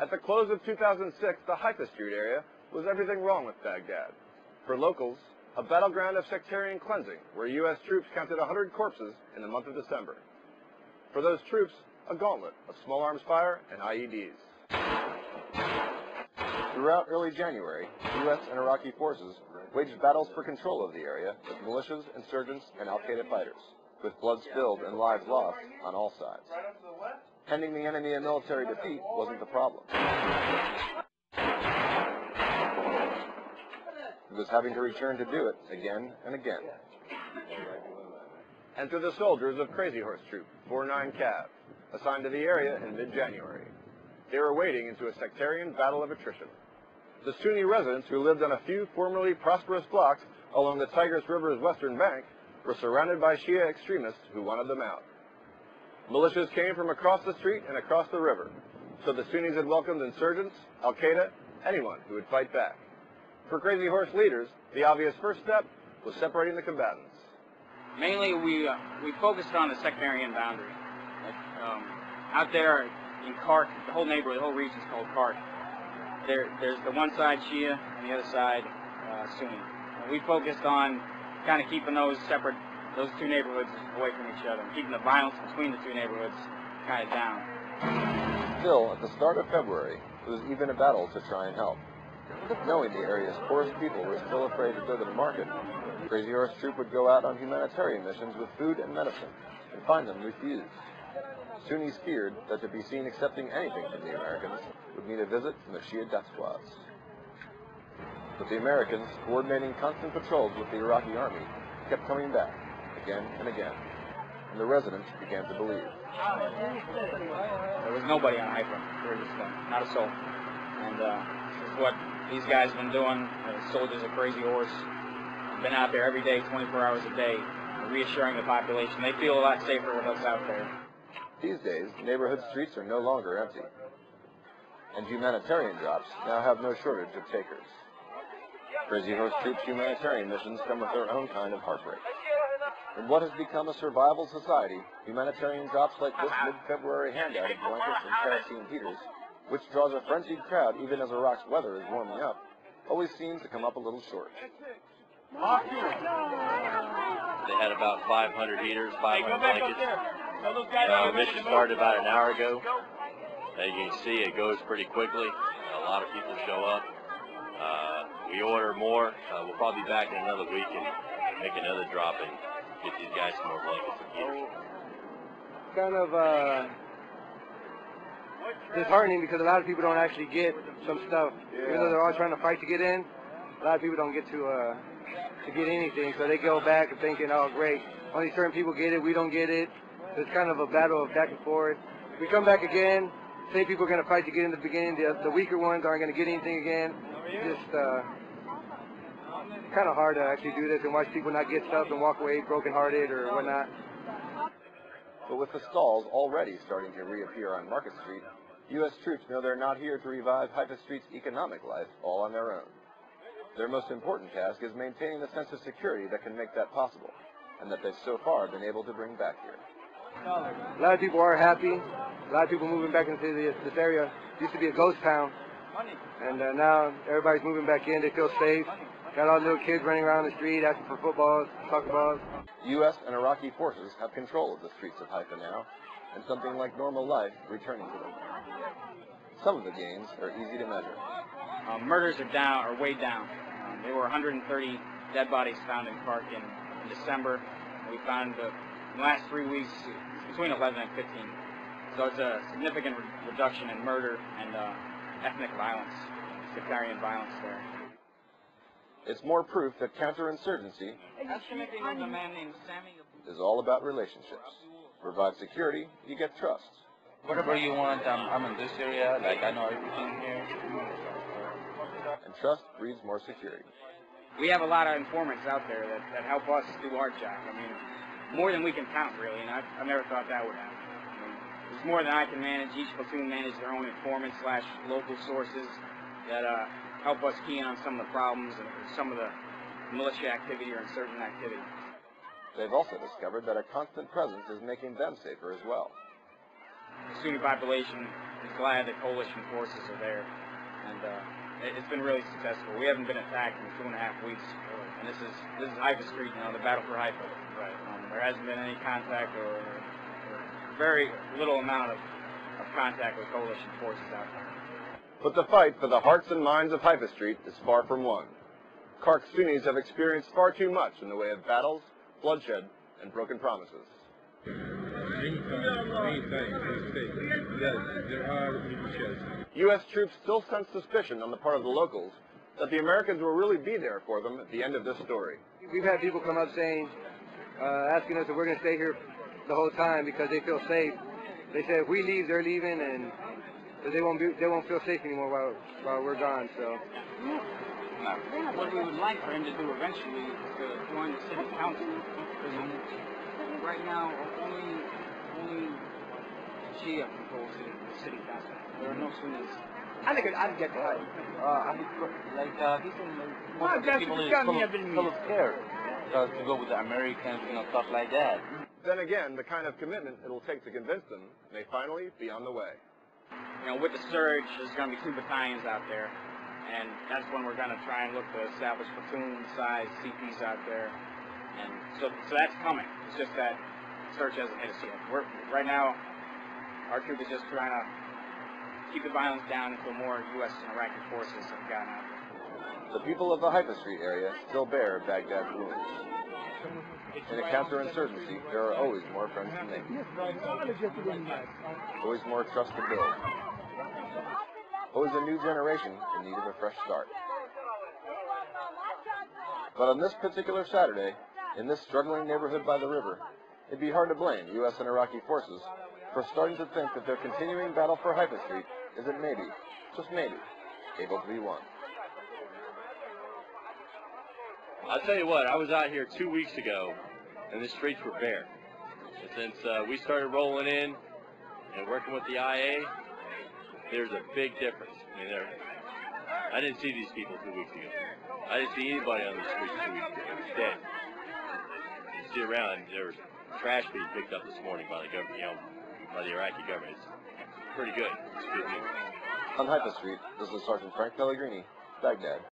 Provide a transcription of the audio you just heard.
At the close of 2006, the Haifa Street area was everything wrong with Baghdad. For locals, a battleground of sectarian cleansing, where U.S. troops counted 100 corpses in the month of December. For those troops, a gauntlet of small arms fire and IEDs. Throughout early January, U.S. and Iraqi forces waged battles for control of the area with militias, insurgents, and al-Qaeda fighters, with blood spilled and lives lost on all sides. Handing the enemy a military defeat wasn't the problem. It was having to return to do it again and again. Enter the soldiers of Crazy Horse Troop 49 Cav, assigned to the area in mid-January. They were wading into a sectarian battle of attrition. The Sunni residents who lived on a few formerly prosperous blocks along the Tigris River's western bank were surrounded by Shia extremists who wanted them out. Militias came from across the street and across the river, so the Sunnis had welcomed insurgents, al-Qaeda, anyone who would fight back. For Crazy Horse leaders, the obvious first step was separating the combatants. Mainly, we focused on the sectarian boundary. Out there in Kark, the whole neighborhood, the whole region is called Kark. There's the one side Shia and the other side Sunni. And we focused on kind of keeping those two neighborhoods away from each other, and keeping the violence between the two neighborhoods kind of down. Still, at the start of February, it was even a battle to try and help. Knowing the area's poorest people were still afraid to go to the market, Crazy Horse Troop would go out on humanitarian missions with food and medicine, and find them refused. Sunnis feared that to be seen accepting anything from the Americans would mean a visit from the Shia death squads. But the Americans, coordinating constant patrols with the Iraqi army, kept coming back, again and again, and the residents began to believe. There was nobody on Haifa during this thing, not a soul. And this is what these guys have been doing, the soldiers of Crazy Horse. Been out there every day, 24 hours a day, reassuring the population. They feel a lot safer with us out there. These days, neighborhood streets are no longer empty, and humanitarian drops now have no shortage of takers. Crazy Horse Troop's humanitarian missions come with their own kind of heartbreak. In what has become a survival society, humanitarian drops like this mid-February handout of blankets and kerosene heaters, which draws a frenzied crowd even as Iraq's weather is warming up, always seems to come up a little short. They had about 500 heaters, 500 blankets. The mission started about an hour ago. As you can see, it goes pretty quickly. A lot of people show up. We order more. We'll probably be back in another week and make another drop and get these guys some more blankets and heaters. Kind of disheartening because a lot of people don't actually get some stuff. Even though they're all trying to fight to get in, a lot of people don't get to get anything, so they go back and thinking, oh great, only certain people get it, we don't get it. So it's kind of a battle of back and forth. We come back again, same people are going to fight to get in the beginning, the weaker ones aren't going to get anything again. Just kind of hard to actually do this and watch people not get stuff and walk away brokenhearted or whatnot. But with the stalls already starting to reappear on Market Street, U.S. troops know they're not here to revive Haifa Street's economic life all on their own. Their most important task is maintaining the sense of security that can make that possible, and that they've so far been able to bring back here. A lot of people are happy. A lot of people moving back into this area. It used to be a ghost town, and now everybody's moving back in. They feel safe. Got all the little kids running around the street asking for footballs, soccer balls. U.S. and Iraqi forces have control of the streets of Haifa now, and something like normal life returning to them. Some of the gains are easy to measure. Murders are way down. There were 130 dead bodies found in Kark in December. We found in the last 3 weeks between 11 and 15. So it's a significant reduction in murder and ethnic violence, sectarian violence there. It's more proof that counterinsurgency is all about relationships. Provide security, you get trust. Whatever you want, I'm in this area, like I know everything here. And trust breeds more security. We have a lot of informants out there that help us do our job. I mean, more than we can count, really, and I've never thought that would happen. I mean, it's more than I can manage. Each platoon manages their own informants / local sources that help us key in on some of the problems and some of the militia activity or insurgent activity. They've also discovered that a constant presence is making them safer as well. The Sunni population he's glad that coalition forces are there, and it's been really successful. We haven't been attacked in 2.5 weeks, and this is Haifa Street, the battle for Haifa. Right. There hasn't been any contact or very little amount of contact with coalition forces out there. But the fight for the hearts and minds of Haifa Street is far from won. Kark Sunnis have experienced far too much in the way of battles, bloodshed, and broken promises. Many times, yes, there are militias. U.S. troops still sense suspicion on the part of the locals that the Americans will really be there for them at the end of this story. We've had people come up saying, asking us if we're going to stay here the whole time because they feel safe. They said if we leave, they're leaving, and they won't feel safe anymore while we're gone. So. What we would like for him to do eventually is to join the city council. Because right now, only Shia controls the city council. There are no Sunnis. I think I'd get that. He's full of scare to go with the Americans, stuff like that. Then again, the kind of commitment it'll take to convince them may finally be on the way. With the surge, there's going to be 2 battalions out there, and that's when we're going to try and look to establish platoon-sized CPs out there, and so that's coming. It's just that surge hasn't hit us yet. Right now, our troop is just trying to keep the violence down until more U.S. and Iraqi forces have gotten out there. The people of the Haifa Street area still bear Baghdad's wounds. In a counterinsurgency, there are always more friends to make. Always more trust to build. Always a new generation in need of a fresh start. But on this particular Saturday, in this struggling neighborhood by the river, it'd be hard to blame U.S. and Iraqi forces for starting to think that their continuing battle for Haifa Street isn't maybe, just maybe, able to be won. I'll tell you what, I was out here 2 weeks ago, and the streets were bare. And since we started rolling in and working with the IA, there's a big difference. I didn't see these people 2 weeks ago. I didn't see anybody on the streets 2 weeks ago. It was dead. You see around, there was trash being picked up this morning by the government, by the Iraqi government. It's pretty good. It's good news. On Haifa Street, this is Sergeant Frank Pellegrini, Baghdad.